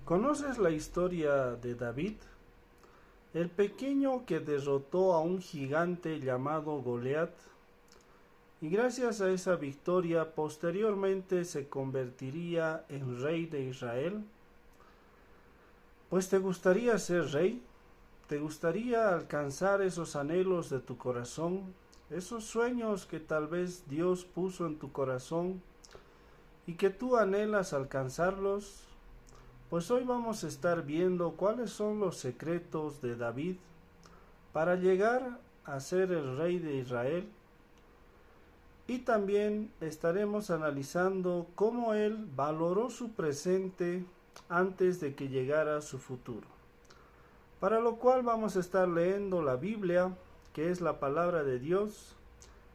¿Conoces la historia de David? El pequeño que derrotó a un gigante llamado Goliat, y gracias a esa victoria posteriormente se convertiría en rey de Israel. Pues ¿te gustaría ser rey? ¿Te gustaría alcanzar esos anhelos de tu corazón? Esos sueños que tal vez Dios puso en tu corazón y que tú anhelas alcanzarlos. Pues hoy vamos a estar viendo cuáles son los secretos de David para llegar a ser el rey de Israel, y también estaremos analizando cómo él valoró su presente antes de que llegara su futuro. Para lo cual vamos a estar leyendo la Biblia, que es la palabra de Dios,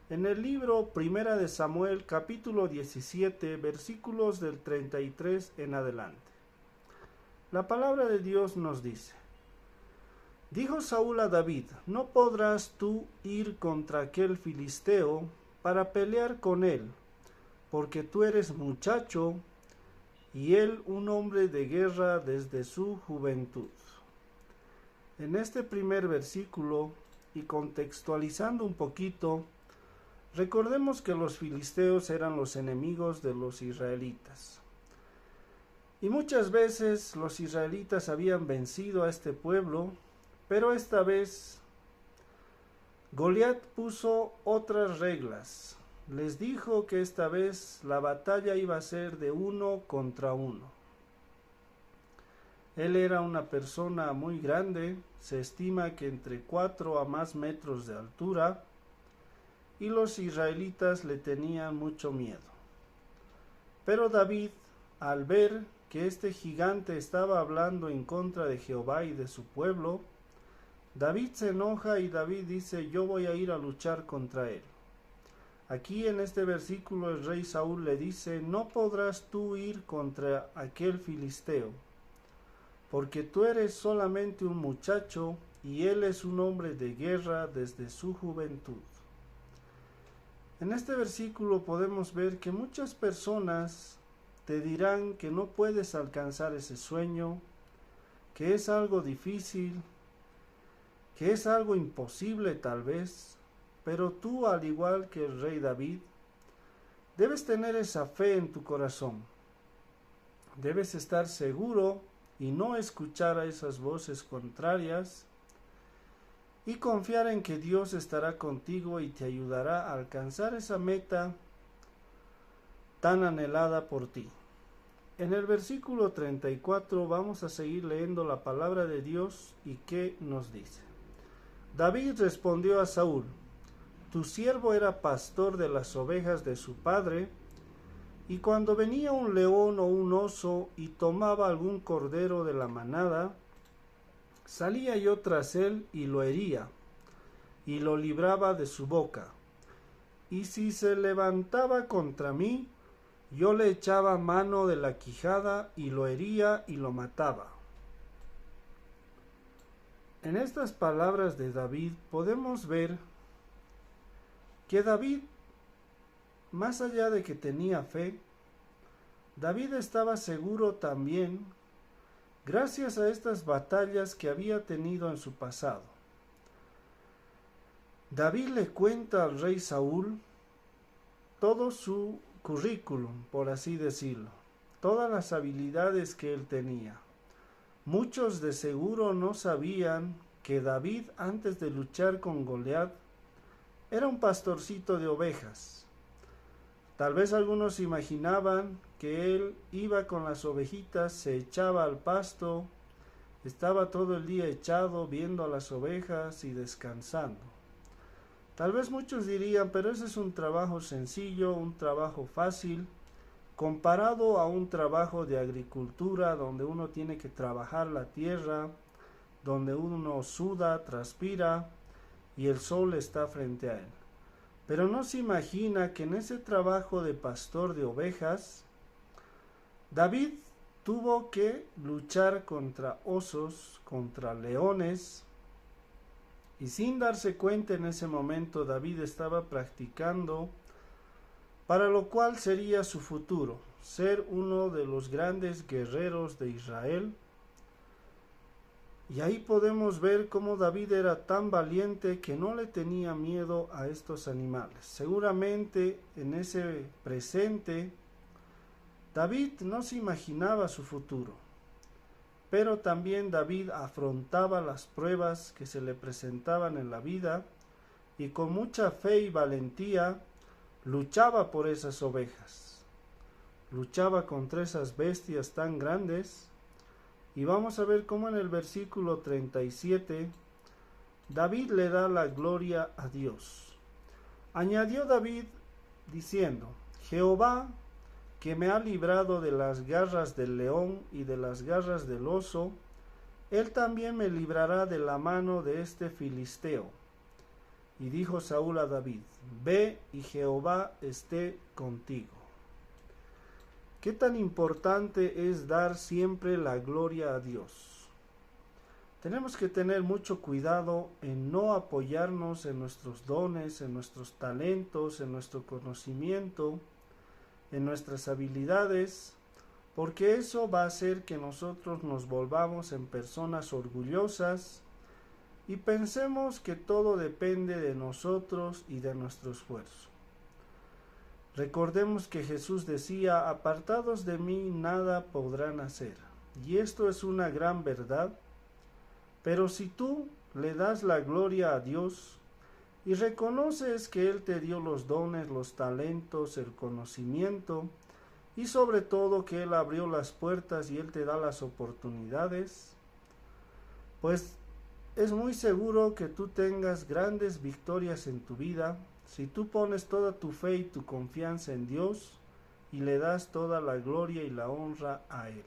en el libro Primera de Samuel, capítulo 17, versículos del 33 en adelante. La palabra de Dios nos dice: Dijo Saúl a David: No podrás tú ir contra aquel filisteo para pelear con él, porque tú eres muchacho y él un hombre de guerra desde su juventud. En este primer versículo, y contextualizando un poquito, recordemos que los filisteos eran los enemigos de los israelitas. Y muchas veces los israelitas habían vencido a este pueblo, pero esta vez Goliat puso otras reglas. Les dijo que esta vez la batalla iba a ser de 1 contra 1. Él era una persona muy grande, se estima que entre 4 a más metros de altura, y los israelitas le tenían mucho miedo. Pero David, al ver que este gigante estaba hablando en contra de Jehová y de su pueblo, David se enoja y David dice: yo voy a ir a luchar contra él. Aquí en este versículo el rey Saúl le dice: no podrás tú ir contra aquel filisteo, porque tú eres solamente un muchacho y él es un hombre de guerra desde su juventud. En este versículo podemos ver que muchas personas te dirán que no puedes alcanzar ese sueño, que es algo difícil, que es algo imposible tal vez, pero tú, al igual que el rey David, debes tener esa fe en tu corazón. Debes estar seguro y no escuchar a esas voces contrarias, y confiar en que Dios estará contigo y te ayudará a alcanzar esa meta tan anhelada por ti. En el versículo 34 vamos a seguir leyendo la palabra de Dios, y ¿qué nos dice? David respondió a Saúl: tu siervo era pastor de las ovejas de su padre, y cuando venía un león o un oso y tomaba algún cordero de la manada, salía yo tras él y lo hería, y lo libraba de su boca. Y si se levantaba contra mí, yo le echaba mano de la quijada y lo hería y lo mataba. En estas palabras de David podemos ver que David, más allá de que tenía fe, David estaba seguro también, gracias a estas batallas que había tenido en su pasado. David le cuenta al rey Saúl todo su currículum, por así decirlo, todas las habilidades que él tenía. Muchos de seguro no sabían que David, antes de luchar con Goliat, era un pastorcito de ovejas. Tal vez algunos imaginaban que él iba con las ovejitas, se echaba al pasto, estaba todo el día echado viendo a las ovejas y descansando. Tal vez muchos dirían: pero ese es un trabajo sencillo, un trabajo fácil, comparado a un trabajo de agricultura donde uno tiene que trabajar la tierra, donde uno suda, transpira y el sol está frente a él. Pero no se imagina que en ese trabajo de pastor de ovejas, David tuvo que luchar contra osos, contra leones, y sin darse cuenta en ese momento David estaba practicando para lo cual sería su futuro. ser uno de los grandes guerreros de Israel. Y ahí podemos ver cómo David era tan valiente que no le tenía miedo a estos animales. Seguramente en ese presente David no se imaginaba su futuro, pero también David afrontaba las pruebas que se le presentaban en la vida y con mucha fe y valentía luchaba por esas ovejas, luchaba contra esas bestias tan grandes. Y vamos a ver cómo en el versículo 37 David le da la gloria a Dios. Añadió David diciendo: Jehová, que me ha librado de las garras del león y de las garras del oso, él también me librará de la mano de este filisteo. Y dijo Saúl a David: Ve y Jehová esté contigo. ¿Qué tan importante es dar siempre la gloria a Dios? Tenemos que tener mucho cuidado en no apoyarnos en nuestros dones, en nuestros talentos, en nuestro conocimiento, en nuestras habilidades, porque eso va a hacer que nosotros nos volvamos en personas orgullosas y pensemos que todo depende de nosotros y de nuestro esfuerzo. Recordemos que Jesús decía: apartados de mí nada podrán hacer. Y esto es una gran verdad. Pero si tú le das la gloria a Dios y reconoces que Él te dio los dones, los talentos, el conocimiento y sobre todo que Él abrió las puertas y Él te da las oportunidades, pues es muy seguro que tú tengas grandes victorias en tu vida si tú pones toda tu fe y tu confianza en Dios y le das toda la gloria y la honra a Él.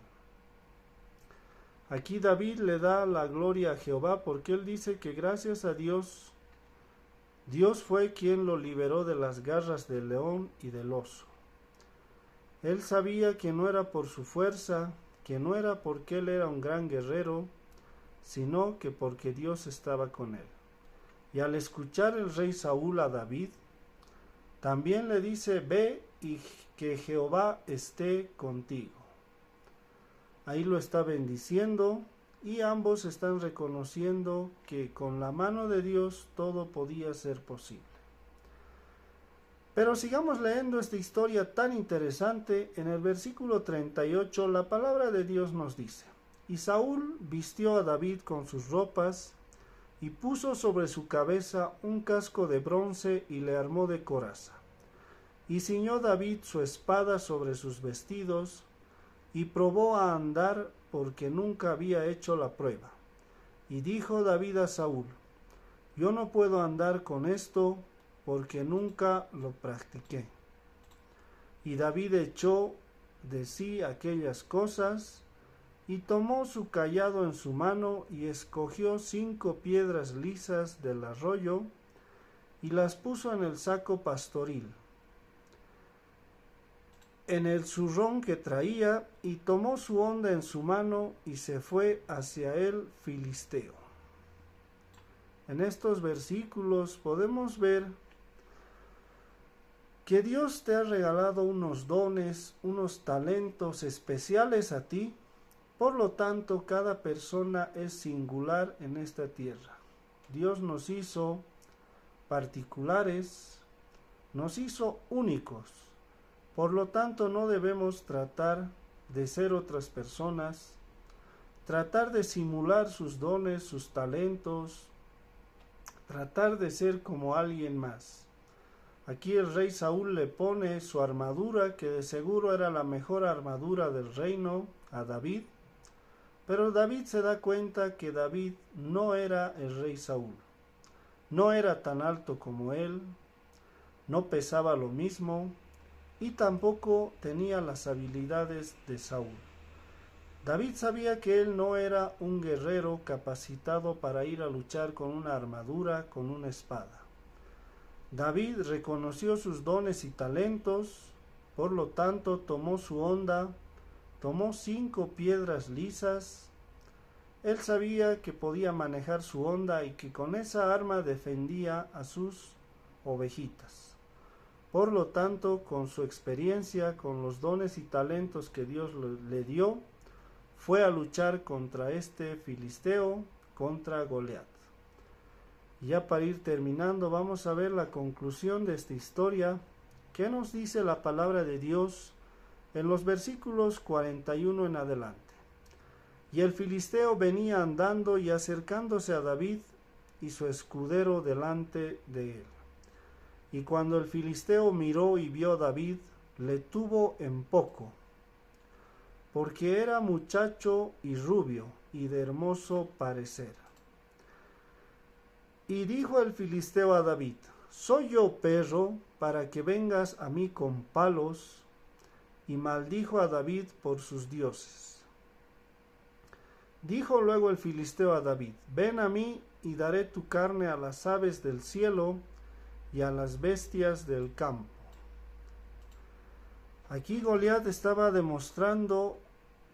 Aquí David le da la gloria a Jehová porque él dice que gracias a Dios, Dios fue quien lo liberó de las garras del león y del oso. Él sabía que no era por su fuerza, que no era porque él era un gran guerrero, sino que porque Dios estaba con él. Y al escuchar el rey Saúl a David, también le dice: ve y que Jehová esté contigo. Ahí lo está bendiciendo y ambos están reconociendo que con la mano de Dios todo podía ser posible. Pero sigamos leyendo esta historia tan interesante. En el versículo 38 la palabra de Dios nos dice: y Saúl vistió a David con sus ropas y puso sobre su cabeza un casco de bronce y le armó de coraza. Y ciñó David su espada sobre sus vestidos y probó a andar porque nunca había hecho la prueba. Y dijo David a Saúl: yo no puedo andar con esto porque nunca lo practiqué. Y David echó de sí aquellas cosas y tomó su cayado en su mano y escogió 5 piedras lisas del arroyo y las puso en el saco pastoril, en el zurrón que traía, y tomó su honda en su mano y se fue hacia el filisteo. En estos versículos podemos ver que Dios te ha regalado unos dones, unos talentos especiales a ti. Por lo tanto, cada persona es singular en esta tierra. Dios nos hizo particulares, nos hizo únicos. Por lo tanto, no debemos tratar de ser otras personas, tratar de simular sus dones, sus talentos, tratar de ser como alguien más. Aquí el rey Saúl le pone su armadura, que de seguro era la mejor armadura del reino, a David. Pero David se da cuenta que David no era el rey Saúl. No era tan alto como él, no pesaba lo mismo y tampoco tenía las habilidades de Saúl. David sabía que él no era un guerrero capacitado para ir a luchar con una armadura, con una espada. David reconoció sus dones y talentos, por lo tanto tomó su honda, tomó 5 piedras lisas. Él sabía que podía manejar su honda y que con esa arma defendía a sus ovejitas. Por lo tanto, con su experiencia, con los dones y talentos que Dios le dio, fue a luchar contra este filisteo, contra Goliat. Ya para ir terminando, vamos a ver la conclusión de esta historia. ¿Qué nos dice la palabra de Dios en los versículos 41 en adelante? Y el filisteo venía andando y acercándose a David y su escudero delante de él. Y cuando el filisteo miró y vio a David, le tuvo en poco, porque era muchacho y rubio y de hermoso parecer. Y dijo el filisteo a David: ¿soy yo perro para que vengas a mí con palos? Y maldijo a David por sus dioses. Dijo luego el filisteo a David: ven a mí y daré tu carne a las aves del cielo y a las bestias del campo. Aquí Goliat estaba demostrando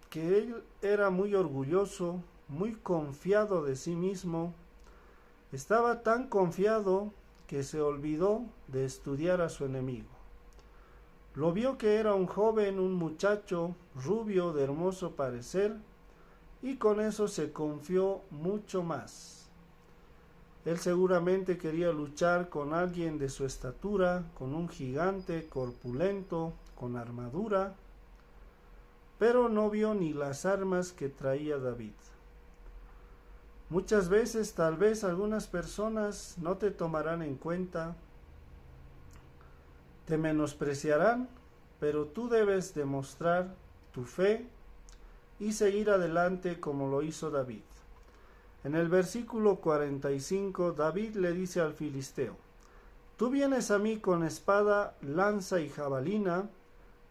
que él era muy orgulloso, muy confiado de sí mismo. Estaba tan confiado que se olvidó de estudiar a su enemigo. Lo vio que era un joven, un muchacho rubio de hermoso parecer, y con eso se confió mucho más. Él seguramente quería luchar con alguien de su estatura, con un gigante corpulento, con armadura, pero no vio ni las armas que traía David. Muchas veces, tal vez algunas personas no te tomarán en cuenta, te menospreciarán, pero tú debes demostrar tu fe y seguir adelante como lo hizo David. En el versículo 45, David le dice al filisteo: tú vienes a mí con espada, lanza y jabalina,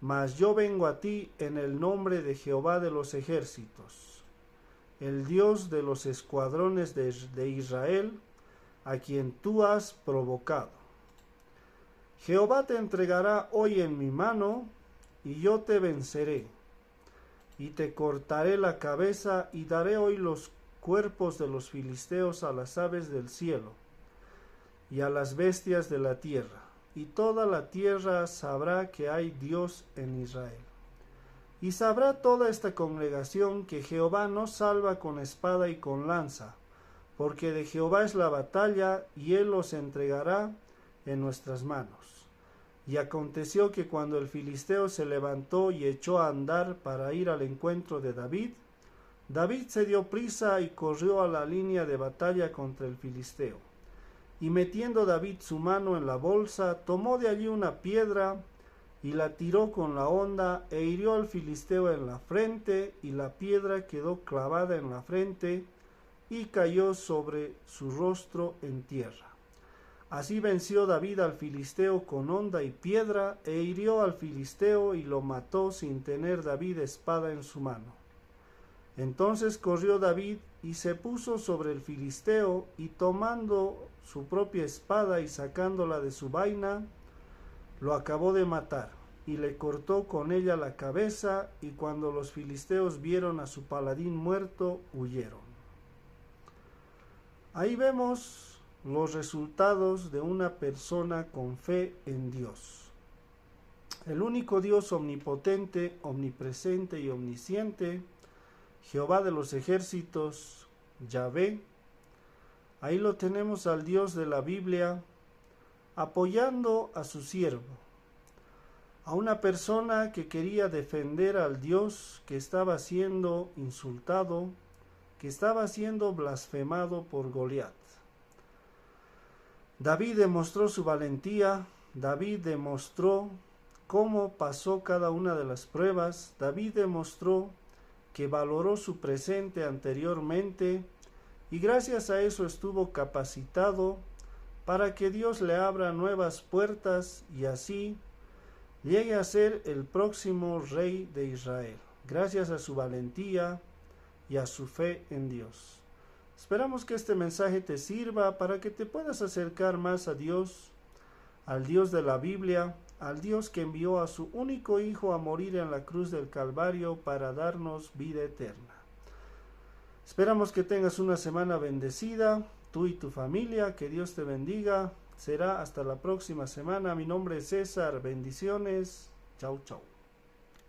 mas yo vengo a ti en el nombre de Jehová de los ejércitos, el Dios de los escuadrones de Israel, a quien tú has provocado. Jehová te entregará hoy en mi mano, y yo te venceré, y te cortaré la cabeza, y daré hoy los cuerpos de los filisteos a las aves del cielo, y a las bestias de la tierra, y toda la tierra sabrá que hay Dios en Israel. Y sabrá toda esta congregación que Jehová no salva con espada y con lanza, porque de Jehová es la batalla, y él los entregará en nuestras manos. Y aconteció que cuando el filisteo se levantó y echó a andar para ir al encuentro de David, David se dio prisa y corrió a la línea de batalla contra el filisteo. Y metiendo David su mano en la bolsa, tomó de allí una piedra y la tiró con la honda e hirió al filisteo en la frente, y la piedra quedó clavada en la frente y cayó sobre su rostro en tierra. Así venció David al filisteo con honda y piedra, e hirió al filisteo y lo mató sin tener David espada en su mano. Entonces corrió David y se puso sobre el filisteo, y tomando su propia espada y sacándola de su vaina, lo acabó de matar, y le cortó con ella la cabeza, y cuando los filisteos vieron a su paladín muerto, huyeron. Ahí vemos los resultados de una persona con fe en Dios. El único Dios omnipotente, omnipresente y omnisciente, Jehová de los ejércitos, Yahvé. Ahí lo tenemos al Dios de la Biblia apoyando a su siervo, a una persona que quería defender al Dios que estaba siendo insultado, que estaba siendo blasfemado por Goliat. David demostró su valentía, David demostró cómo pasó cada una de las pruebas, David demostró que valoró su presente anteriormente, y gracias a eso estuvo capacitado para que Dios le abra nuevas puertas y así llegue a ser el próximo rey de Israel, gracias a su valentía y a su fe en Dios. Esperamos que este mensaje te sirva para que te puedas acercar más a Dios, al Dios de la Biblia, al Dios que envió a su único Hijo a morir en la cruz del Calvario para darnos vida eterna. Esperamos que tengas una semana bendecida, tú y tu familia, que Dios te bendiga. Será hasta la próxima semana. Mi nombre es César. Bendiciones. Chau, chau.